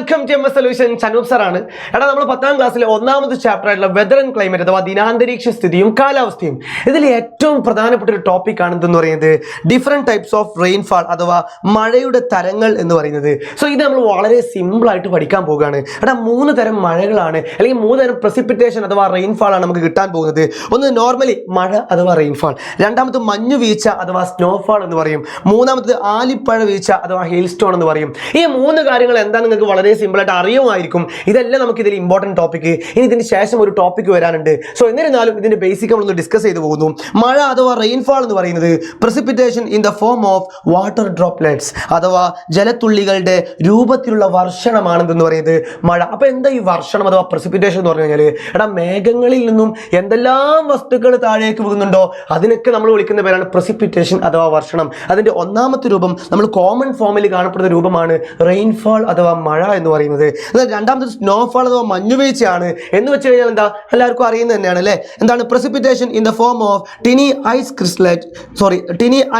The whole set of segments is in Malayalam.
Welcome to MS solution. Chanoop സാറാണ്. എടാ, നമ്മൾ 10ാം ക്ലാസ്സിലെ ഒന്നാമത്തെ ചാപ്റ്റർ ആയിട്ടുള്ള വെതർ ആൻഡ് ക്ലൈമറ്റ് അഥവാ ദിനാന്തരീക്ഷ സ്ഥിതിയും കാലാവസ്ഥയും, ഇതിൽ ഏറ്റവും പ്രധാനപ്പെട്ട ഒരു ടോപ്പിക് ആണ് എന്ന് പറയുന്നത് ഡിഫറെന്റ് ടൈപ്സ് ഓഫ് റെയിൻഫാൾ അഥവാ മഴയുടെ തരങ്ങൾ എന്ന് പറയുന്നത്. സോ ഇത് നമ്മൾ വളരെ സിമ്പിൾ ആയിട്ട് പഠിക്കാൻ പോകുകയാണ്. എടാ, 3 തരം മഴകളാണ് അല്ലെങ്കിൽ 3 തരം പ്രസിപ്പിറ്റേഷൻ അഥവാ റെയിൻഫാൾ ആണ് നമുക്ക് കിട്ടാൻ പോകുന്നത്. ഒന്ന് നോർമലി മഴ അഥവാ റെയിൻഫാൾ, രണ്ടാമത് മഞ്ഞു വീഴ്ച അഥവാ സ്നോഫാൾ എന്ന് പറയും, മൂന്നാമത് ആലിപ്പഴ വീഴ്ച അഥവാ ഹെയിൽ സ്റ്റോൺ എന്ന് പറയും. ഈ 3 കാര്യങ്ങൾ എന്താ നിങ്ങൾക്ക് വളരെ സിമ്പിൾ ആയിട്ട് അറിയുമായിരിക്കും. ഇതെല്ലാം നമുക്ക് ഇതിൽ ഇമ്പോർട്ടന്റ് ടോപ്പിക്. ഇനി ഇതിന് ശേഷം ഒരു ടോപ്പിക് വരാനുണ്ട്. സോ എന്നിരുന്നാലും ഇതിന്റെ ബേസിക് നമ്മളൊന്ന് ഡിസ്കസ് ചെയ്തു പോകുന്നു. മഴ അഥവാ റെയിൻഫാൾ എന്ന് പറയുന്നത് precipitation in the form of water droplets അഥവാ ജലത്തുള്ളികളുടെ രൂപത്തിലുള്ള വർഷണമാണെന്ന് പറയുന്നത് മഴ. അപ്പൊ എന്താ ഈ വർഷണം അഥവാ പ്രസിപ്പിറ്റേഷൻ എന്ന് പറഞ്ഞു കഴിഞ്ഞാൽ, എടാ, മേഘങ്ങളിൽ നിന്നും എന്തെല്ലാം വസ്തുക്കൾ താഴേക്ക് വീഴുന്നുണ്ടോ അതിനൊക്കെ നമ്മൾ വിളിക്കുന്ന പേരാണ് പ്രസിപ്പിറ്റേഷൻ അഥവാ വർഷണം. അതിന്റെ ഒന്നാമത്തെ രൂപം നമ്മൾ കോമൺ ഫോമിൽ കാണപ്പെടുന്ന രൂപമാണ് റെയിൻഫാൾ അഥവാ മഴ എന്ന് പറയുന്നത്. എന്നാൽ രണ്ടാമത്തെ സ്നോഫാൾ അഥവാ മഞ്ഞുവീഴ്ചയാണ്. എന്ന് വെച്ച് കഴിഞ്ഞാൽ എന്താ, എല്ലാവർക്കും അറിയുന്നത് തന്നെയാണ് അല്ലേ. എന്താണ് precipitation in the form of tiny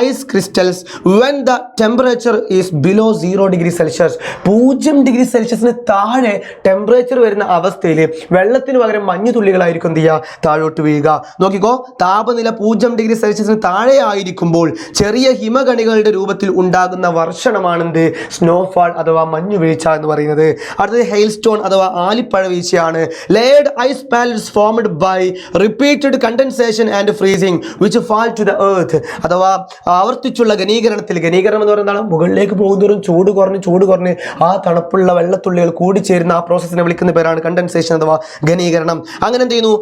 ice crystals when the temperature is below 0 degree Celsius. 0 degree സെൽഷ്യസിന് താഴെ ടെമ്പറേച്ചർ വരുന്ന അവസ്ഥയിൽ വെള്ളത്തിന് പകരം മഞ്ഞു തുള്ളികളായിരിക്കും എന്ത് ചെയ്യുക, താഴോട്ട് വീഴുക. നോക്കിക്കോ, താപനില 0 ഡിഗ്രി സെൽഷ്യസിന് താഴെ ആയിരിക്കുമ്പോൾ ചെറിയ ഹിമകണികളുടെ രൂപത്തിൽ ഉണ്ടാകുന്ന വർഷണമാണെന്ത്, സ്നോഫാൾ അഥവാ മഞ്ഞു വീഴ്ച എന്ന് പറയുന്നത്. അടുത്തത് ഹെയിൽ സ്റ്റോൺ അഥവാ ആലിപ്പഴ വീഴ്ചയാണ്. Laid ice pellets formed by repeated condensation and freezing which fall to the earth അഥവാ ആവർത്തിച്ചുള്ള ഘനീകരണം എന്ന് പറയുന്നതാണ് മുകളിലേക്ക് പോകുന്നതോറും ചൂട് കുറഞ്ഞ് ആ തണുപ്പുള്ള വെള്ളത്തുള്ളികൾ കൂടിച്ചേരുന്ന ആ പ്രോസസ്സിനെ വിളിക്കുന്ന പേരാണ് കണ്ടൻസേഷൻ അഥവാ ഘനീകരണം. അങ്ങനെ എന്ത് ചെയ്യുന്നു,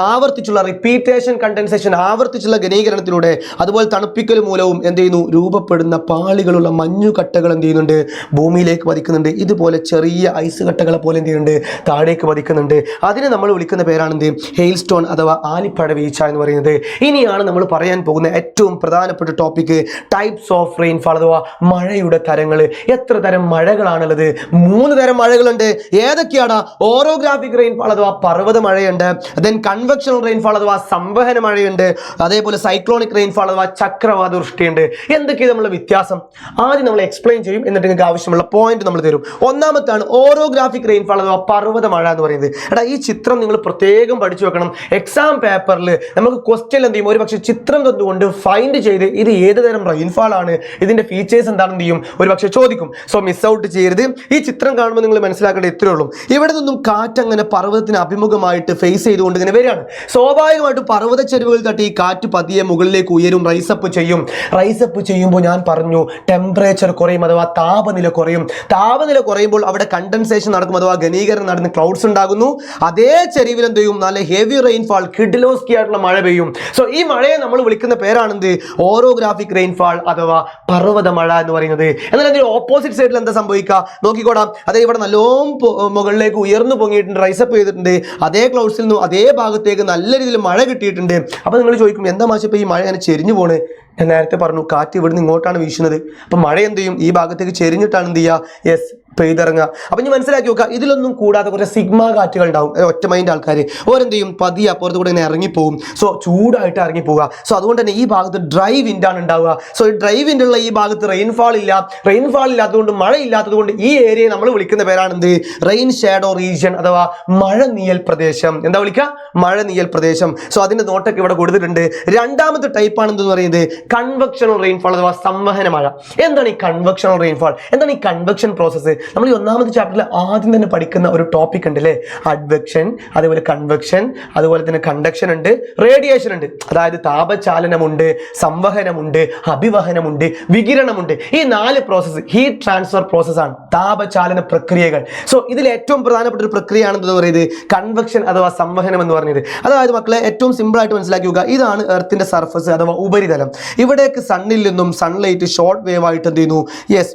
ആവർത്തിച്ചുള്ള റിപ്പീറ്റേഷൻ കണ്ടൻസേഷൻ, ആവർത്തിച്ചുള്ള ഘനീകരണത്തിലൂടെ അതുപോലെ തണുപ്പിക്കൽ മൂലവും എന്ത് ചെയ്യുന്നു, രൂപപ്പെടുന്ന പാളികളുള്ള മഞ്ഞുകട്ടകൾ എന്ത് ചെയ്യുന്നുണ്ട്, ഭൂമിയിലേക്ക് പതിക്കുന്നുണ്ട്. ഇതുപോലെ ചെറിയ ഐസ് കട്ടകളെ പോലെ എന്ത് ചെയ്യുന്നുണ്ട്, താഴേക്ക് പതിക്കുന്നുണ്ട്. അതിനെ നമ്മൾ വിളിക്കുന്ന പേരാണ് എന്ത്, ഹെയിൽ സ്റ്റോൺ അഥവാ ആലിപ്പഴ വീഴ്ച എന്ന് പറയുന്നത്. ഇനിയാണ് നമ്മൾ പറയാൻ പോകുന്ന ഏറ്റവും പ്രധാനപ്പെട്ട ടോപ്പിക്, ടൈപ്സ് ഓഫ് റെയിൻഫാൾ അഥവാ മഴയുടെ തരങ്ങൾ. എത്ര തരം മഴകളാണുള്ളത്? 3 തരം മഴകളുണ്ട്. ഏതൊക്കെയാണ്? ഓറോഗ്രാഫിക് റെയിൻഫാൾ അഥവാ പർവ്വത മഴയുണ്ട്, ദെൻ കൺവെക്ഷണൽ റെയിൻഫാൾ അഥവാ സംവഹന മഴയുണ്ട്, അതേപോലെ സൈക്ലോണിക് റെയിൻഫാൾ അഥവാ ചക്രവാത വൃഷ്ടിയുണ്ട്. എന്തൊക്കെയാണ് നമ്മളുടെ വ്യത്യാസം? ആദ്യം നമ്മൾ എക്സ്പ്ലെയിൻ ചെയ്യും, എന്നിട്ട് നിങ്ങൾക്ക് ആവശ്യമുള്ള പോയിന്റ് നമ്മൾ തരും. ഒന്നാമത്താണ് ഓറോഗ്രാഫിക് റെയിൻഫാൾ അഥവാ പർവ്വത മഴ എന്ന് പറയുന്നത്. എടാ, ഈ ചിത്രം നിങ്ങൾ പ്രത്യേകം പഠിച്ചു വെക്കണം. എക്സാം പേപ്പറിൽ നമുക്ക് ക്വസ്റ്റ്യൻ എന്ത് ചെയ്യും, ഒരു പക്ഷേ ചിത്രം തന്നുകൊണ്ട് ഫൈൻഡ് ചെയ്ത് ഇത് ഏത് തരം റെയിൻഫാൾ ആണ്, ഇതിന്റെ ഫീച്ചേഴ്സ് എന്താണെന്ന് ചെയ്യും, ഒരു പക്ഷേ ചോദിക്കും. സോ മിസ് ഔട്ട് ചെയ്യരുത്. ഈ ചിത്രം കാണുമ്പോൾ നിങ്ങൾ മനസ്സിലാക്കേണ്ട ഇത്രേ ഉള്ളൂ. ഇവിടെ നിന്നും കാറ്റ് അങ്ങനെ പർവ്വതത്തിന് അഭിമുഖമായിട്ട് ഫേസ് ചെയ്തുകൊണ്ട് ഇങ്ങനെ വരികയാണ്. സ്വാഭാവികമായിട്ടും പർവ്വത ചെരുവുകൾ തട്ടി ഈ കാറ്റ് പതിയെ മുകളിലേക്ക് ഉയരും, റൈസപ്പ് ചെയ്യുമ്പോൾ ഞാൻ പറഞ്ഞു ടെമ്പറേച്ചർ കുറയും അഥവാ താപനില കുറയും. താപനില കുറയുമ്പോൾ അവിടെ കണ്ടൻസേഷൻ നടക്കും അഥവാ ഘനീകരണം നടന്ന് ക്ലൗഡ്സ് ഉണ്ടാകുന്നു. അതേ ചെരിവിൽ എന്ത് ചെയ്യും, നല്ല ഹെവി റെയിൻഫാൾ, കിഡിലോസ്കി ആയിട്ടുള്ള മഴ പെയ്യും. സോ ഈ മഴയെ നമ്മൾ വിളിക്കുന്ന പേരാണെന്ത്, ഓറോഗ്രാഫിക് റെയിൻഫാൾ അഥവാ പർവ്വത മഴ എന്ന് പറയുന്നത്. എന്നാൽ അതിന്റെ ഓപ്പോസിറ്റ് സൈഡിൽ എന്താ സംഭവിക്കുക നോക്കിക്കോടാം. അതായത് ഇവിടെ നല്ലോണം മുകളിലേക്ക് ഉയർന്നു പൊങ്ങിയിട്ടുണ്ട്, റൈസപ്പ് ചെയ്തിട്ടുണ്ട്. അതേ ക്ലൗഡ്സിൽ നിന്നും അതേ ഭാഗത്തേക്ക് നല്ല രീതിയിൽ മഴ കിട്ടിയിട്ടുണ്ട്. അപ്പൊ നിങ്ങൾ ചോദിക്കും, എന്താ മാഷേ ഇപ്പൊ ഈ മഴ അങ്ങനെ ചെരിഞ്ഞു പോണ്? ഞാൻ നേരത്തെ പറഞ്ഞു, കാറ്റ് ഇവിടുന്ന് ഇങ്ങോട്ടാണ് വീശുന്നത്. അപ്പൊ മഴ എന്ത് ചെയ്യും, ഈ ഭാഗത്തേക്ക് ചെരിഞ്ഞിട്ടാണ് എന്ത് ചെയ്യുക, പെയ്തിറങ്ങുക. അപ്പൊ ഇനി മനസ്സിലാക്കി നോക്കുക, ഇതിലൊന്നും കൂടാതെ കുറച്ച് സിഗ്മ കാറ്റുകൾ ഉണ്ടാവും. ഒറ്റ മൈൻഡ് ആൾക്കാർ ഓരെന്ത് ചെയ്യും, പതിയെ അപ്പുറത്ത് കൂടെ ഇങ്ങനെ ഇറങ്ങിപ്പോവും. സോ ചൂടായിട്ട് ഇറങ്ങിപ്പോവുക. സോ അതുകൊണ്ട് തന്നെ ഈ ഭാഗത്ത് ഡ്രൈ വിൻഡാണ് ഉണ്ടാവുക. സോ ഈ ഡ്രൈ വിൻഡ് ഉള്ള ഈ ഭാഗത്ത് റെയിൻഫാൾ ഇല്ലാത്തതുകൊണ്ട്, മഴ ഇല്ലാത്തതുകൊണ്ട് ഈ ഏരിയയെ നമ്മൾ വിളിക്കുന്ന പേരാണ് എന്ത്, റെയിൻ ഷാഡോ റീജിയൻ അഥവാ മഴ നീയൽ പ്രദേശം. എന്താ വിളിക്കുക, മഴ നീയൽ പ്രദേശം. സോ അതിന്റെ നോട്ടൊക്കെ ഇവിടെ കൊടുത്തിട്ടുണ്ട്. രണ്ടാമത്തെ ടൈപ്പ് ആണ് എന്തെന്ന് പറയുന്നത് കൺവെക്ഷണൽ റെയിൻഫാൾ അഥവാ സംവഹന മഴ. എന്താണ് ഈ കൺവെക്ഷണൽ റെയിൻഫാൾ? എന്താണ് ഈ കൺവെക്ഷൻ പ്രോസസ്സ്? നമ്മൾ ഈ ഒന്നാമത്തെ ചാപ്റ്ററിൽ ആദ്യം തന്നെ പഠിക്കുന്ന ഒരു ടോപ്പിക് ഉണ്ട് അല്ലേ, അഡ്വെക്ഷൻ, അതേപോലെ കൺവെക്ഷൻ, അതുപോലെ തന്നെ കണ്ടക്ഷൻ ഉണ്ട്, റേഡിയേഷൻ ഉണ്ട്. അതായത് താപചാലനമുണ്ട്, സംവഹനമുണ്ട്, അഭിവഹനമുണ്ട്, വികിരണമുണ്ട്. ഈ 4 പ്രോസസ്സ് ഹീറ്റ് ട്രാൻസ്ഫർ പ്രോസസ്സാണ്, താപചാലന പ്രക്രിയകൾ. സോ ഇതിൽ ഏറ്റവും പ്രധാനപ്പെട്ട ഒരു പ്രക്രിയയാണെന്ന് പറയുന്നത് കൺവെക്ഷൻ അഥവാ സംവഹനം എന്ന് പറഞ്ഞത്. അതായത് മക്കളെ ഏറ്റവും സിമ്പിൾ ആയിട്ട് മനസ്സിലാക്കി നോക്കുക, ഇതാണ് എർത്തിന്റെ സർഫസ് അഥവാ ഉപരിതലം. ഇവിടേക്ക് സണ്ണിൽ നിന്നും സൺലൈറ്റ് ഷോർട്ട് വേവ് ആയിട്ട് എന്ത് ചെയ്യുന്നു,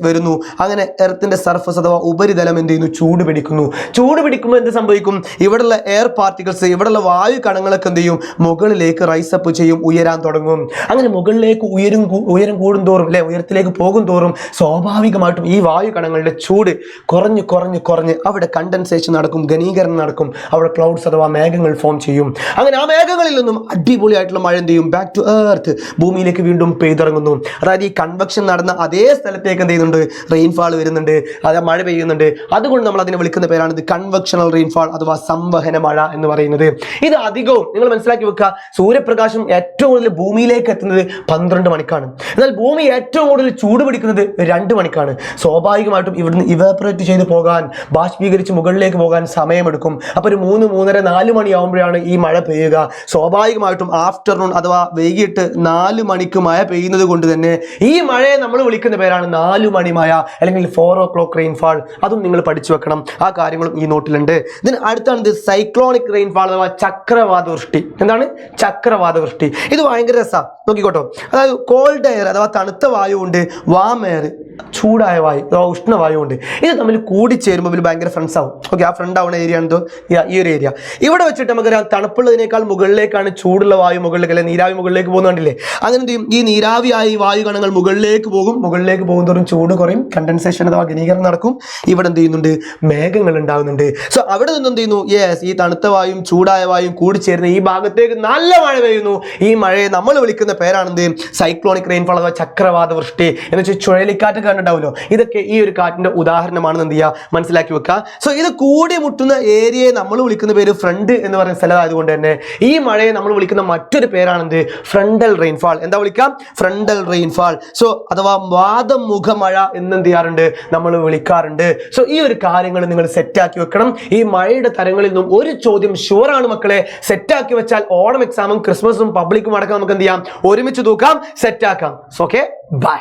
വരുന്നു. അങ്ങനെ എർത്തിന്റെ സർഫസ് അഥവാ ഉപരിതലം എന്ത് ചെയ്യുന്നു, ചൂട് പിടിക്കുമ്പോൾ എന്ത് സംഭവിക്കും, ഇവിടെയുള്ള എയർ പാർട്ടിക്കിൾസ്, ഇവിടെയുള്ള വായു കണങ്ങളൊക്കെ എന്ത് ചെയ്യും, മുകളിലേക്ക് റൈസപ്പ് ചെയ്യും, ഉയരാൻ തുടങ്ങും. അങ്ങനെ മുകളിലേക്ക് ഉയരം കൂടുന്തോറും അല്ലെ, ഉയരത്തിലേക്ക് പോകും തോറും സ്വാഭാവികമായിട്ടും ഈ വായു കണങ്ങളുടെ ചൂട് കുറഞ്ഞ് അവിടെ കണ്ടൻസേഷൻ നടക്കും, ഘനീകരണം നടക്കും. അവിടെ ക്ലൗഡ്സ് അഥവാ മേഘങ്ങൾ ഫോം ചെയ്യും. അങ്ങനെ ആ മേഘങ്ങളിൽ നിന്നും അടിപൊളിയായിട്ടുള്ള മഴ എന്ത് ചെയ്യും, ബാക്ക് ടു എർത്ത്, ഭൂമിയിലേക്ക് വീണ്ടും പെയ്തിറങ്ങുന്നു. അതായത് ഈ കൺവെക്ഷൻ നടന്ന അതേ സ്ഥലത്തേക്ക് എന്ത് ചെയ്യുന്നുണ്ട്, റെയിൻഫാൾ വരുന്നുണ്ട്, അത് മഴ പെയ്യുന്നു. വരുന്നുണ്ട്. അതുകൊണ്ട് നമ്മൾ അതിനെ വിളിക്കുന്ന പേരാണ് ഇത് കൺവെക്ഷണൽ റെയിൻഫാൾ അഥവാ സംവഹന മഴ എന്ന് പറയുന്നത്. ഇത് അധികവും നിങ്ങൾ മനസ്സിലാക്കി വെക്കുക, സൂര്യപ്രകാശം ഏറ്റവും കൂടുതൽ ഭൂമിയിലേക്ക് എത്തുന്നത് 12 മണിക്കാണ്. എന്നാൽ ഭൂമി ഏറ്റവും കൂടുതൽ ചൂട് പിടിക്കുന്നത് 2 മണിക്കാണ്. സ്വാഭാവികമായിട്ടും ഇവിടുന്ന് ഇവാപറേറ്റ് ചെയ്ത് പോകാൻ, ബാഷ്പീകരിച്ച് മുകളിലേക്ക് പോകാൻ സമയമെടുക്കും. അപ്പോൾ ഒരു 3, 3:30, 4 മണിയാവുമ്പോഴാണ് ഈ മഴ പെയ്യുക. സ്വാഭാവികമായിട്ടും ആഫ്റ്റർനൂൺ അഥവാ വൈകിട്ട് 4 മണിക്ക് മഴ പെയ്യുന്നത് കൊണ്ട് തന്നെ ഈ മഴയെ നമ്മൾ വിളിക്കുന്ന പേരാണ് 4 മണി മഴ അല്ലെങ്കിൽ 4 o'clock റെയിൻഫാൾ. അതും നിങ്ങൾ പഠിച്ചു വെക്കണം. ആ കാര്യങ്ങളും ഈ നോട്ടിലുണ്ട്. ഇതിന് അടുത്താണ് സൈക്ലോണിക് റെയിൻഫാൾ അഥവാ ചക്രവാത വൃഷ്ടി. എന്താണ് ചക്രവാത വൃഷ്ടി? ഇത് ഭയങ്കര രസമാണ്, നോക്കിക്കോട്ടോ. അതായത് കോൾഡ് എയർ അഥവാ തണുത്ത വായു ഉണ്ട്, വാം എയർ ചൂടായ വായു അഥവാ ഉഷ്ണവായു ഉണ്ട്. ഇത് തമ്മിൽ കൂടിച്ചേരുമ്പോൾ ഭയങ്കര ഫ്രണ്ട്സ് ആവും. ഓക്കെ, ആ ഫ്രണ്ട് ആവുന്ന ഏരിയ ആണ് ഈ ഒരു ഏരിയ. ഇവിടെ വെച്ചിട്ട് നമുക്കറിയാം തണുപ്പുള്ളതിനേക്കാൾ മുകളിലേക്കാണ് ചൂടുള്ള വായു മുകളിലേക്ക്, അല്ലെ നീരാവി മുകളിലേക്ക് പോകുന്നുണ്ടല്ലേ. അങ്ങനെ എന്ത് ചെയ്യും, ഈ നീരാവിയായി വായു കണങ്ങൾ മുകളിലേക്ക് പോകും. മുകളിലേക്ക് പോകുന്നതോറും ചൂട് കുറയും, കണ്ടൻസേഷൻ അഥവാ ഘനീകരണം നടക്കും. ഇവിടെ എന്ത് ചെയ്യുന്നുണ്ട്, മേഘങ്ങൾ ഉണ്ടാകുന്നുണ്ട്. സോ അവിടെ നിന്ന് എന്ത് ചെയ്യുന്നു, യെസ്, ഈ തണുത്ത വായും ചൂടായ വായും കൂടിച്ചേരുന്ന ഈ ഭാഗത്തേക്ക് നല്ല മഴ പെയ്യുന്നു. ഈ മഴയെ നമ്മൾ വിളിക്കുന്ന പേരാണെന്ത്, സൈക്ലോണിക് റെയിൻഫാൾ അഥവാ ചക്രവാത വൃഷ്ടി എന്ന് വെച്ചാൽ ചുഴലിക്കാറ്റ് കണ്ടിട്ടുണ്ടാവുമല്ലോ. ഇതൊക്കെ ഈ ഒരു കാറ്റിന്റെ ഉദാഹരണമാണെന്ന് എന്ത് ചെയ്യുക, മനസ്സിലാക്കി വെക്കുക. സോ ഇത് കൂടി മുട്ടുന്ന ഏരിയയെ നമ്മൾ വിളിക്കുന്ന പേര് ഫ്രണ്ട് എന്ന് പറയുന്ന സ്ഥലമായതുകൊണ്ട് തന്നെ ഈ മഴയെ നമ്മൾ വിളിക്കുന്ന മറ്റൊരു പേരാണെന്ത്, ഫ്രണ്ടൽ റെയിൻഫാൾ. എന്താ വിളിക്കാം, ഫ്രണ്ടൽ റെയിൻഫാൾ. സോ അഥവാ വാദമുഖ മഴ എന്ന് എന്ത് ചെയ്യാറുണ്ട്, നമ്മൾ വിളിക്കാറുണ്ട്. സോ ഈ ഒരു കാര്യങ്ങൾ നിങ്ങൾ സെറ്റാക്കി വെക്കണം. ഈ മഴയുടെ തരങ്ങളിൽ നിന്നും ഒരു ചോദ്യം ഷുവറാണ് മക്കളെ. സെറ്റാക്കി വെച്ചാൽ ഓണം എക്സാമും ക്രിസ്മസും പബ്ലിക്കും അടക്കം നമുക്ക് എന്ത് ചെയ്യാം, ഒരുമിച്ച് തൂക്കാം, സെറ്റാക്കാം. Okay, by.